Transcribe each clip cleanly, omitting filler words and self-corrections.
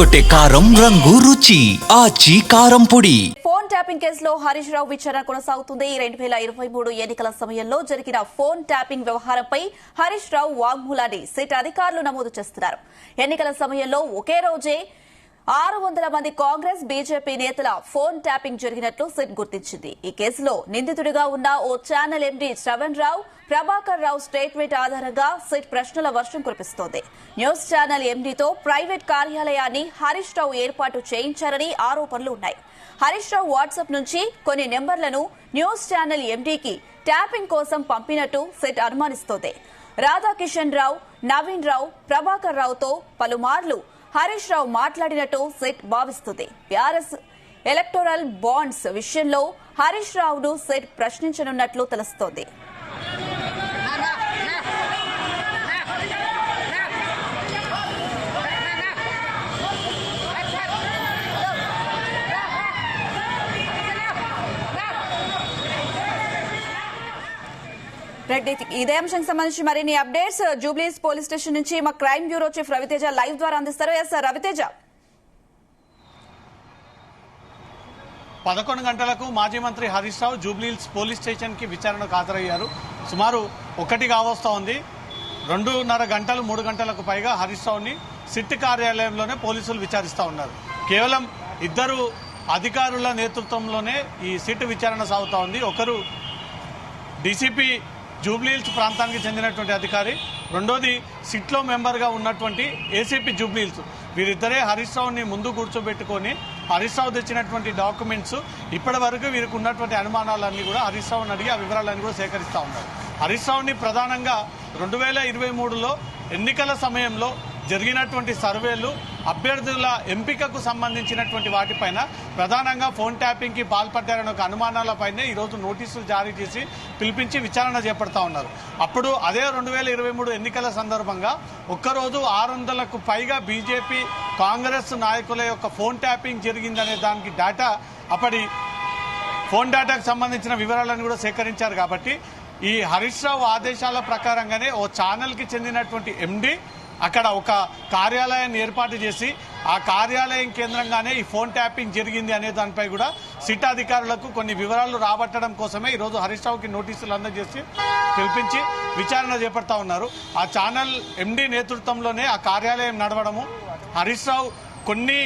అదరగొట్టే కారం రంగు రుచి ఆచి కారం పొడి. ఫోన్ ట్యాపింగ్ కేసులో హరీష్ రావు విచారణ కొనసాగుతుంది. 2023 ఎన్నికల సమయంలో జరిగిన ఫోన్ ట్యాపింగ్ వ్యవహారంపై హరీష్ రావు వాగ్మూలాన్ని సిట్ అధికారులు నమోదు చేస్తున్నారు. ఎన్నికల సమయంలో ఒకే రోజే 600 మంది కాంగ్రెస్ బీజేపీ నేతల ఫోన్ ట్యాపింగ్ జరిగినట్లు సిట్ గుర్తించింది. ఈ కేసులో నిందితుడిగా ఉన్న ఓ ఛానల్ ఎండీ శ్రవణ్ రావు, ప్రభాకర్ రావు స్టేట్మెంట్ ఆధారంగా సిట్ ప్రశ్నల వర్షం కురిపిస్తోంది. న్యూస్ ఛానల్ ఎండీతో ప్రైవేట్ కార్యాలయాన్ని హరీష్ రావు ఏర్పాటు చేయించారని ఆరోపణలు ఉన్నాయి. హరీష్ రావు వాట్సాప్ నుంచి కొన్ని నెంబర్లను న్యూస్ ఛానల్ ఎండీకి ట్యాపింగ్ కోసం పంపినట్టు సిట్ అనుమానిస్తోంది. రాధాకిషన్ రావు, నవీన్ రావు, ప్రభాకర్ రావుతో పలుమార్లు హరీష్ రావు మాట్లాడినట్టు సిట్ భావిస్తుంది. బీఆర్ఎస్ ఎలక్టోరల్ బాండ్స్ విషయంలో హరీష్ రావును సిట్ ప్రశ్నించనున్నట్లు తెలుస్తోంది. ఇదే అంశానికి సంబంధించి మరిన్ని అప్డేట్స్ జూబ్లీస్ పోలీస్ స్టేషన్ నుంచి మా crime bureau chief Raviteja live ద్వారా అందిస్తారు. ఎస్ రవితేజ. 11 గంటలకు మాజీ మంత్రి హరీష్ రావు జూబ్లీహిల్స్ పోలీస్ స్టేషన్ కి విచారణకు హాజరయ్యారు. సుమారు 1 కావస్తా ఉంది. 2.5 గంటలు 3 గంటలకు పైగా హరీష్ రావుని సిట్ కార్యాలయంలోనే పోలీసులు విచారిస్తా ఉన్నారు. కేవలం 2 అధికారుల నేతృత్వంలోనే ఈ సిట్ విచారణ సాగుతా ఉంది. ఒకరు డీసీపీ జూబ్లీహిల్స్ ప్రాంతానికి చెందినటువంటి అధికారి, రెండోది సిట్లో మెంబర్గా ఉన్నటువంటి ఏసీపీ జూబ్లీహిల్స్. వీరిద్దరే హరీష్ రావుని ముందు కూర్చోబెట్టుకొని హరీష్ రావు తెచ్చినటువంటి డాక్యుమెంట్స్ ఇప్పటి వరకు వీరికి ఉన్నటువంటి అనుమానాలన్నీ కూడా హరీష్ రావుని అడిగి ఆ వివరాలన్నీ కూడా సేకరిస్తూ ఉన్నారు. హరీష్ రావుని ప్రధానంగా 2023లో ఎన్నికల సమయంలో జరిగినటువంటి సర్వేలు, అభ్యర్థుల ఎంపికకు సంబంధించినటువంటి వాటిపైన ప్రధానంగా ఫోన్ ట్యాపింగ్ కి పాల్పడ్డారని ఒక అనుమానాలపైనే ఈరోజు నోటీసులు జారీ చేసి పిలిపించి విచారణ చేపడతా ఉన్నారు. అప్పుడు అదే 2023 ఎన్నికల సందర్భంగా ఒక్కరోజు 600కు పైగా బీజేపీ కాంగ్రెస్ నాయకుల యొక్క ఫోన్ ట్యాపింగ్ జరిగిందనే దానికి డేటా, అప్పటి ఫోన్ డేటాకు సంబంధించిన వివరాలను కూడా సేకరించారు. కాబట్టి ఈ హరీష్ రావు ఆదేశాల ప్రకారంగానే ఓ ఛానల్ కి చెందినటువంటి ఎండీ అక్కడ ఒక కార్యాలయాన్ని ఏర్పాటు చేసి ఆ కార్యాలయం కేంద్రంగానే ఈ ఫోన్ ట్యాపింగ్ జరిగింది అనే దానిపై కూడా సిట్ అధికారులకు కొన్ని వివరాలు రాబట్టడం కోసమే ఈరోజు హరీష్ రావుకి నోటీసులు అందజేసి పిలిపించి విచారణ చేపడతా ఉన్నారు. ఆ ఛానల్ ఎండీ నేతృత్వంలోనే ఆ కార్యాలయం నడవడము, హరీష్ రావు కొన్ని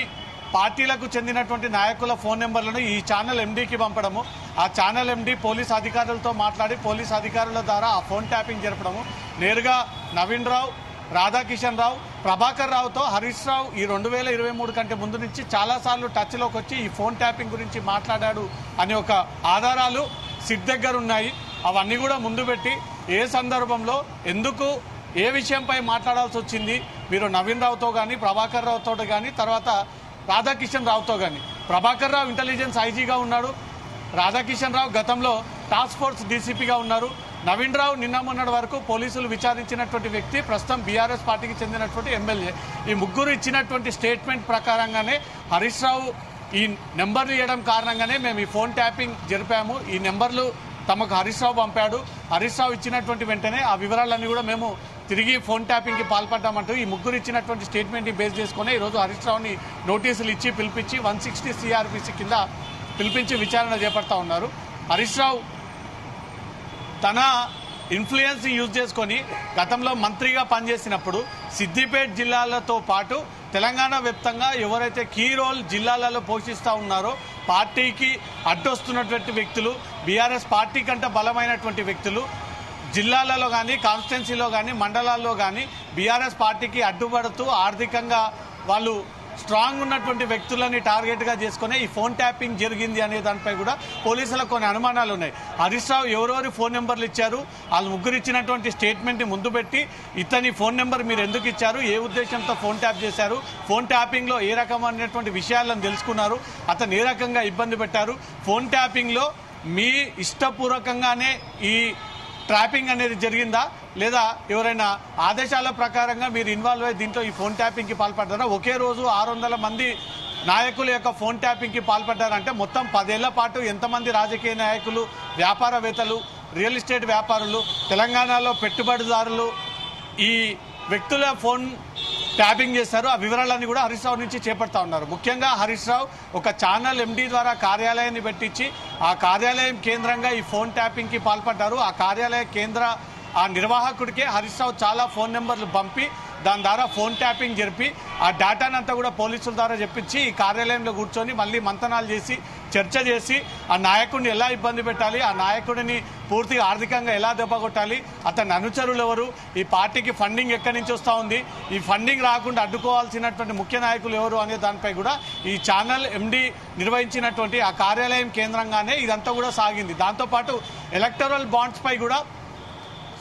పార్టీలకు చెందినటువంటి నాయకుల ఫోన్ నెంబర్లను ఈ ఛానల్ ఎండీకి పంపడము, ఆ ఛానల్ ఎండీ పోలీస్ అధికారులతో మాట్లాడి పోలీస్ అధికారుల ద్వారా ఆ ఫోన్ ట్యాపింగ్ జరపడము, నేరుగా నవీన్ రావు, రాధాకిషన్ రావు, ప్రభాకర్ రావుతో హరీష్ రావు ఈ 2023 కంటే ముందు నుంచి చాలాసార్లు టచ్లోకి వచ్చి ఈ ఫోన్ ట్యాపింగ్ గురించి మాట్లాడాడు అనే ఒక ఆధారాలు సిట్ దగ్గర ఉన్నాయి. అవన్నీ కూడా ముందు పెట్టి ఏ సందర్భంలో ఎందుకు ఏ విషయంపై మాట్లాడాల్సి వచ్చింది మీరు నవీన్ రావుతో కానీ, ప్రభాకర్ రావుతో కానీ, తర్వాత రాధాకిషన్ రావుతో కానీ. ప్రభాకర్ రావు ఇంటెలిజెన్స్ ఐజీగా ఉన్నాడు, రాధాకిషన్ రావు గతంలో టాస్క్ ఫోర్స్ డీసీపీగా ఉన్నారు, నవీన్ రావు నిన్న మొన్నటి వరకు పోలీసులు విచారించినటువంటి వ్యక్తి, ప్రస్తుతం బీఆర్ఎస్ పార్టీకి చెందినటువంటి ఎమ్మెల్యే. ఈ ముగ్గురు ఇచ్చినటువంటి స్టేట్మెంట్ ప్రకారంగానే హరీష్ రావు ఈ నెంబర్లు ఇవ్వడం కారణంగానే మేము ఈ ఫోన్ ట్యాపింగ్ జరిపాము, ఈ నెంబర్లు తమకు హరీష్ రావు పంపాడు, హరీష్ రావు ఇచ్చినటువంటి వెంటనే ఆ వివరాలన్నీ కూడా మేము తిరిగి ఫోన్ ట్యాపింగ్కి పాల్పడ్డామంటూ ఈ ముగ్గురు ఇచ్చినటువంటి స్టేట్మెంట్ని బేస్ చేసుకుని ఈరోజు హరీష్ రావుని నోటీసులు ఇచ్చి పిలిపించి 160 CRPC కింద పిలిపించి విచారణ చేపడతా ఉన్నారు. హరీష్ రావు తన ఇన్ఫ్లుయెన్స్ యూజ్ చేసుకొని గతంలో మంత్రిగా పనిచేసినప్పుడు సిద్దిపేట జిల్లాలతో పాటు తెలంగాణ వ్యాప్తంగా ఎవరైతే కీ రోల్ జిల్లాలలో పోషిస్తూ ఉన్నారో, పార్టీకి అడ్డొస్తున్నటువంటి వ్యక్తులు, బీఆర్ఎస్ పార్టీ కంటే బలమైనటువంటి వ్యక్తులు జిల్లాలలో కానీ, కాన్స్టిట్యున్సీలో కానీ, మండలాల్లో కానీ బీఆర్ఎస్ పార్టీకి అడ్డుపడుతూ ఆర్థికంగా వాళ్ళు స్ట్రాంగ్ ఉన్నటువంటి వ్యక్తులని టార్గెట్గా చేసుకుని ఈ ఫోన్ ట్యాపింగ్ జరిగింది అనే దానిపై కూడా పోలీసులకు కొన్ని అనుమానాలు ఉన్నాయి. హరీష్ రావు ఎవరెవరి ఫోన్ నెంబర్లు ఇచ్చారు, వాళ్ళు ముగ్గురు ఇచ్చినటువంటి స్టేట్మెంట్ని ముందు పెట్టి ఇతని ఫోన్ నెంబర్ మీరు ఎందుకు ఇచ్చారు, ఏ ఉద్దేశంతో ఫోన్ ట్యాప్ చేశారు, ఫోన్ ట్యాపింగ్లో ఏ రకమైనటువంటి విషయాలను తెలుసుకున్నారు, అతను ఏ రకంగా ఇబ్బంది పెట్టారు, ఫోన్ ట్యాపింగ్లో మీ ఇష్టపూర్వకంగానే ఈ ట్రాపింగ్ అనేది జరిగిందా లేదా ఎవరైనా ఆదేశాల ప్రకారంగా మీరు ఇన్వాల్వ్ అయ్యి దీంట్లో ఈ ఫోన్ ట్యాపింగ్కి పాల్పడ్డారా, ఒకే రోజు 600 మంది నాయకుల యొక్క ఫోన్ ట్యాపింగ్కి పాల్పడ్డారంటే మొత్తం 10 ఏళ్ల పాటు ఎంతమంది రాజకీయ నాయకులు, వ్యాపారవేత్తలు, రియల్ ఎస్టేట్ వ్యాపారులు, తెలంగాణలో పెట్టుబడిదారులు ఈ వ్యక్తుల ఫోన్ ట్యాపింగ్ చేశారు. ఆ వివరాలన్నీ కూడా హరీష్ రావు నుంచి చేపడతా ఉన్నారు. ముఖ్యంగా హరీష్ రావు ఒక ఛానల్ ఎండీ ద్వారా కార్యాలయాన్ని పెట్టించి ఆ కార్యాలయం కేంద్రంగా ఈ ఫోన్ ట్యాపింగ్ కి పాల్పడ్డారు. ఆ కార్యాలయ కేంద్ర ఆ నిర్వాహకుడికే హరీష్ రావు చాలా ఫోన్ నెంబర్లు పంపి దాని ద్వారా ఫోన్ ట్యాపింగ్ జరిపి ఆ డేటానంతా కూడా పోలీసుల ద్వారా చెప్పించి ఈ కార్యాలయంలో కూర్చొని మళ్ళీ మంతనాలు చేసి చర్చ చేసి ఆ నాయకుడిని ఎలా ఇబ్బంది పెట్టాలి, ఆ నాయకుడిని పూర్తిగా ఆర్థికంగా ఎలా దెబ్బకొట్టాలి, అతని అనుచరులు ఎవరు, ఈ పార్టీకి ఫండింగ్ ఎక్కడి నుంచి వస్తూ ఉంది, ఈ ఫండింగ్ రాకుండా అడ్డుకోవాల్సినటువంటి ముఖ్య నాయకులు ఎవరు అనే దానిపై కూడా ఈ ఛానల్ ఎండీ నిర్వహించినటువంటి ఆ కార్యాలయం కేంద్రంగానే ఇదంతా కూడా సాగింది. దాంతోపాటు ఎలక్టరల్ బాండ్స్ పై కూడా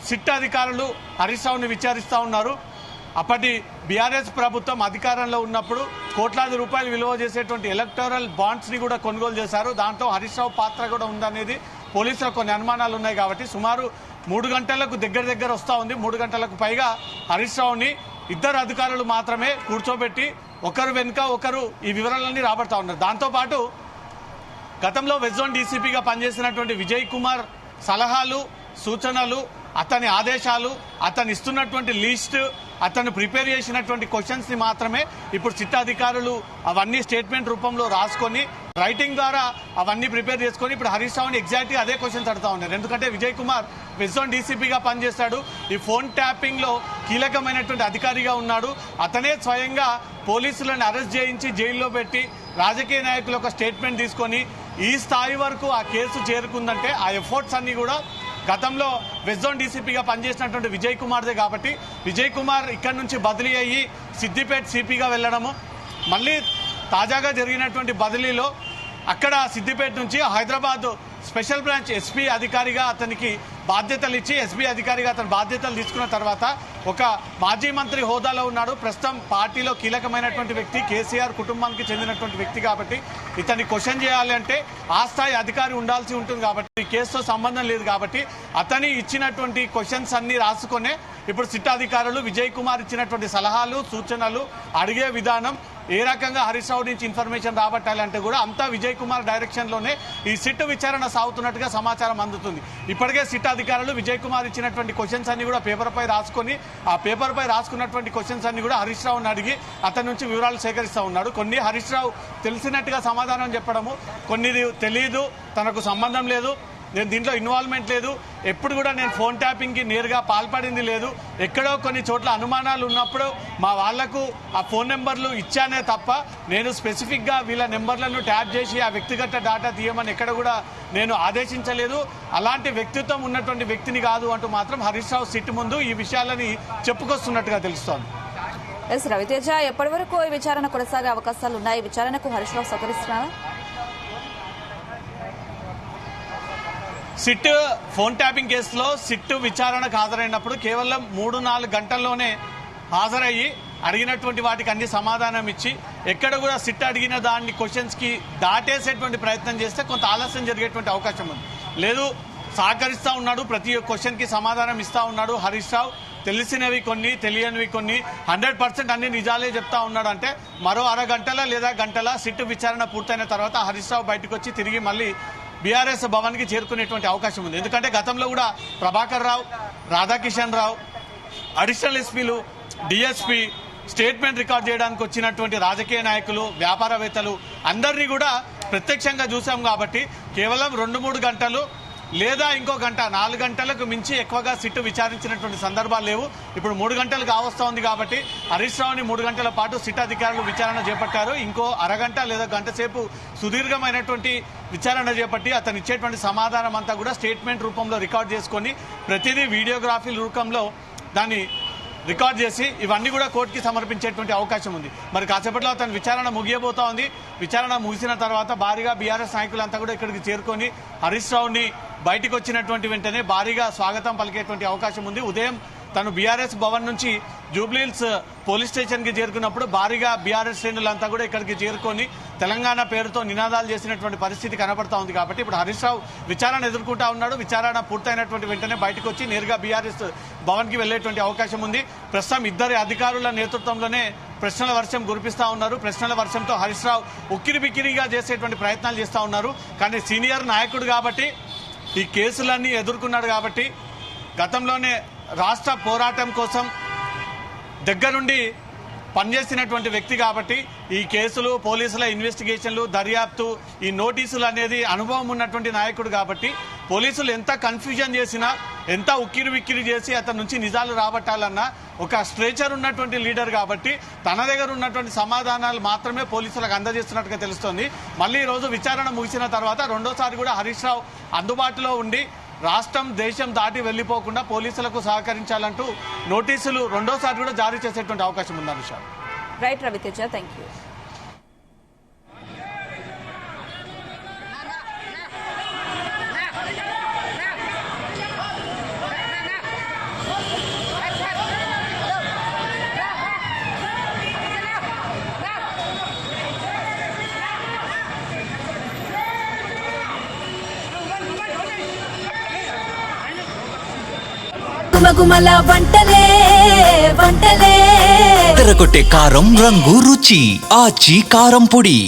సిట్ అధికారులు హరీష్ రావుని విచారిస్తూ ఉన్నారు. అప్పటి బీఆర్ఎస్ ప్రభుత్వం అధికారంలో ఉన్నప్పుడు కోట్లాది రూపాయలు విలువ చేసేటువంటి ఎలక్టోరల్ బాండ్స్ ని కూడా కొనుగోలు చేశారు. దాంట్లో హరీష్ రావు పాత్ర కూడా ఉందనేది పోలీసులకు కొన్ని అనుమానాలు ఉన్నాయి. కాబట్టి సుమారు 3 గంటలకు దగ్గర వస్తూ ఉంది. 3 గంటలకు పైగా హరీష్ రావుని ఇద్దరు అధికారులు మాత్రమే కూర్చోబెట్టి ఒకరు వెనుక ఒకరు ఈ వివరాలన్నీ రాబడతా ఉన్నారు. దాంతోపాటు గతంలో వెస్ట్ జోన్ డీసీపీగా పనిచేసినటువంటి విజయ్ కుమార్ సలహాలు, సూచనలు, అతని ఆదేశాలు, అతను ఇస్తున్నటువంటి లిస్ట్, అతను ప్రిపేర్ చేసినటువంటి క్వశ్చన్స్ ని మాత్రమే ఇప్పుడు సిట్ అధికారులు అవన్నీ స్టేట్మెంట్ రూపంలో రాసుకొని రైటింగ్ ద్వారా అవన్నీ ప్రిపేర్ చేసుకొని ఇప్పుడు హరీష్ రావుని ఎగ్జాక్ట్గా అదే క్వశ్చన్స్ అడుగుతా ఉన్నారు. ఎందుకంటే విజయ్ కుమార్ వెస్ట్ జోన్ డీసీపీగా పనిచేస్తాడు, ఈ ఫోన్ ట్యాపింగ్ లో కీలకమైనటువంటి అధికారిగా ఉన్నాడు. అతనే స్వయంగా పోలీసులను అరెస్ట్ చేయించి జైల్లో పెట్టి రాజకీయ నాయకులు ఒక స్టేట్మెంట్ తీసుకొని ఈ స్థాయి వరకు ఆ కేసు చేరుకుందంటే ఆ ఎఫర్ట్స్ అన్ని కూడా గతంలో వెస్ట్ జోన్ డీసీపీగా పనిచేసినటువంటి విజయ్ కుమార్దే. కాబట్టి విజయ్ కుమార్ ఇక్కడి నుంచి బదిలీ అయ్యి సిద్దిపేట సిపిగా వెళ్ళడము, మళ్ళీ తాజాగా జరిగినటువంటి బదిలీలో అక్కడ సిద్దిపేట నుంచి హైదరాబాద్ స్పెషల్ బ్రాంచ్ ఎస్పీ అధికారిగా అతనికి బాధ్యతలు ఇచ్చి ఎస్పీ అధికారిగా అతని బాధ్యతలు తీసుకున్న తర్వాత ఒక మాజీ మంత్రి హోదాలో ఉన్నాడు. ప్రస్తుతం పార్టీలో కీలకమైనటువంటి వ్యక్తి, కేసీఆర్ కుటుంబానికి చెందినటువంటి వ్యక్తి. కాబట్టి ఇతన్ని క్వశ్చన్ చేయాలి అంటే ఆ స్థాయి అధికారి ఉండాల్సి ఉంటుంది. కాబట్టి ఈ కేసుతో సంబంధం లేదు. కాబట్టి అతని ఇచ్చినటువంటి క్వశ్చన్స్ అన్ని రాసుకునే ఇప్పుడు సిట్ అధికారులు విజయ్ కుమార్ ఇచ్చినటువంటి సలహాలు, సూచనలు, అడిగే విధానం, ఏ రకంగా హరీష్ రావు నుంచి ఇన్ఫర్మేషన్ రాబట్టాలంటే కూడా అంతా విజయ్ కుమార్ డైరెక్షన్ లోనే ఈ సిట్ విచారణ సాగుతున్నట్టుగా సమాచారం అందుతుంది. ఇప్పటికే సిట్ అధికారులు విజయ్ కుమార్ ఇచ్చినటువంటి క్వశ్చన్స్ అన్ని కూడా పేపర్ పై రాసుకొని ఆ పేపర్ పై రాసుకున్నటువంటి క్వశ్చన్స్ అన్ని కూడా హరీష్ రావుని అడిగి అతని నుంచి వివరాలు సేకరిస్తూ ఉన్నాడు. కొన్ని హరీష్ రావు తెలిసినట్టుగా సమాధానం చెప్పడము, కొన్ని తెలియదు, తనకు సంబంధం లేదు, నేను దీంట్లో ఇన్వాల్వ్మెంట్ లేదు, ఎప్పుడు కూడా నేను ఫోన్ ట్యాపింగ్కి నేరుగా పాల్పడింది లేదు, ఎక్కడో కొన్ని చోట్ల అనుమానాలు ఉన్నప్పుడు మా వాళ్లకు ఆ ఫోన్ నెంబర్లు ఇచ్చానే తప్ప నేను స్పెసిఫిక్గా వీళ్ళ నెంబర్లను ట్యాప్ చేసి ఆ వ్యక్తిగత డేటా తీయమని ఎక్కడ కూడా నేను ఆదేశించలేదు, అలాంటి వ్యక్తిత్వం ఉన్నటువంటి వ్యక్తిని కాదు అంటూ మాత్రం హరీష్ రావు సిట్ ముందు ఈ విషయాలని చెప్పుకొస్తున్నట్టుగా తెలుస్తోంది. ఎస్ రవితేజ, ఎప్పటి వరకు ఈ విచారణ కొనసాగే అవకాశాలు ఉన్నాయి? విచారణకు Harish Rao సహకరిస్తున్నారా? SIT phone tapping కేసులో సిట్ విచారణకు హాజరైనప్పుడు కేవలం 3-4 గంటల్లోనే హాజరయ్యి అడిగినటువంటి వాటికి అన్ని సమాధానం ఇచ్చి ఎక్కడ కూడా సిట్ అడిగిన దాన్ని క్వశ్చన్స్ కి దాటేసేటువంటి ప్రయత్నం చేస్తే కొంత ఆలస్యం జరిగేటువంటి అవకాశం ఉంది. లేదు, సహకరిస్తూ ఉన్నాడు, ప్రతి క్వశ్చన్ కి సమాధానం ఇస్తా ఉన్నాడు హరీష్ రావు. తెలిసినవి కొన్ని, తెలియనివి కొన్ని, 100% అన్ని నిజాలే చెప్తా ఉన్నాడు అంటే మరో అరగంటల లేదా గంటల సిట్ విచారణ పూర్తయిన తర్వాత హరీష్ రావు బయటకు వచ్చి తిరిగి మళ్ళీ బీఆర్ఎస్ భవన్ కి చేరుకునేటువంటి అవకాశం ఉంది. ఎందుకంటే గతంలో కూడా ప్రభాకర్ రావు, రాధాకిషన్ రావు, అడిషనల్ ఎస్పీలు, డిఎస్పీ స్టేట్మెంట్ రికార్డ్ చేయడానికి వచ్చినటువంటి రాజకీయ నాయకులు, వ్యాపారవేత్తలు అందరినీ కూడా ప్రత్యక్షంగా చూసాం. కాబట్టి కేవలం 2-3 గంటలు లేదా ఇంకో గంట, 4 గంటలకు మించి ఎక్కువగా సిట్ విచారించినటువంటి సందర్భాలు లేవు. ఇప్పుడు 3 గంటలు కావస్తా ఉంది. కాబట్టి హరీష్ రావుని 3 గంటల పాటు సిట్ అధికారులు విచారణ చేపట్టారు. ఇంకో అరగంట లేదా గంట సేపు సుదీర్ఘమైనటువంటి విచారణ చేపట్టి అతను ఇచ్చేటువంటి సమాధానం అంతా కూడా స్టేట్మెంట్ రూపంలో రికార్డ్ చేసుకొని ప్రతిదీ వీడియోగ్రఫీ రూపంలో దాన్ని రికార్డ్ చేసి ఇవన్నీ కూడా కోర్టుకి సమర్పించేటువంటి అవకాశం ఉంది. మరి కాసేపట్లో అతను విచారణ ముగియబోతా ఉంది. విచారణ ముగిసిన తర్వాత భారీగా బీఆర్ఎస్ నాయకులంతా కూడా ఇక్కడికి చేరుకొని హరీష్ రావుని బయటకు వచ్చినటువంటి వెంటనే భారీగా స్వాగతం పలికేటువంటి అవకాశం ఉంది. ఉదయం తను బీఆర్ఎస్ భవన్ నుంచి జూబ్లీహిల్స్ పోలీస్ స్టేషన్ కి చేరుకున్నప్పుడు భారీగా బీఆర్ఎస్ శ్రేణులంతా కూడా ఇక్కడికి చేరుకొని తెలంగాణ పేరుతో నినాదాలు చేసినటువంటి పరిస్థితి కనబడతా ఉంది. కాబట్టి ఇప్పుడు హరీష్ రావు విచారణ ఎదుర్కొంటా ఉన్నాడు. విచారణ పూర్తయినటువంటి వెంటనే బయటకు వచ్చి నేరుగా బీఆర్ఎస్ భవన్ కి వెళ్లేటువంటి అవకాశం ఉంది. ప్రస్తుతం ఇద్దరి అధికారుల నేతృత్వంలోనే ప్రశ్నల వర్షం కురిపిస్తా ఉన్నారు. ప్రశ్నల వర్షంతో హరీష్ రావు ఉక్కిరి బిక్కిరిగా చేసేటువంటి ప్రయత్నాలు చేస్తా ఉన్నారు. కానీ సీనియర్ నాయకుడు కాబట్టి, ఈ కేసులన్నీ ఎదుర్కొన్నాడు కాబట్టి, గతంలోనే రాష్ట్ర పోరాటం కోసం దగ్గరుండి పనిచేసినటువంటి వ్యక్తి కాబట్టి ఈ కేసులు పోలీసుల ఇన్వెస్టిగేషన్లు దర్యాప్తు ఈ నోటీసులు అనేది అనుభవం ఉన్నటువంటి నాయకుడు కాబట్టి పోలీసులు ఎంత కన్ఫ్యూజన్ చేసినా ఎంత ఉక్కిరి విక్కిరి చేసి అతని నుంచి నిజాలు రాబట్టాలన్నా ఒక స్ట్రేచర్ ఉన్నటువంటి లీడర్ కాబట్టి తన దగ్గర ఉన్నటువంటి సమాధానాలు మాత్రమే పోలీసులకు అందజేస్తున్నట్టుగా తెలుస్తోంది. మళ్ళీ ఈ రోజు విచారణ ముగిసిన తర్వాత రెండోసారి కూడా హరీష్ రావు అందుబాటులో ఉండి రాష్ట్రం దేశం దాటి వెళ్లిపోకుండా పోలీసులకు సహకరించాలంటూ నోటీసులు రెండోసారి కూడా జారీ చేసేటువంటి అవకాశం ఉంది Anusha. Right Raviteja, thank you. గుమగుమల వంటలే వంటలే తెరకొట్టే కారం రంగు రుచి ఆచి కారం పొడి.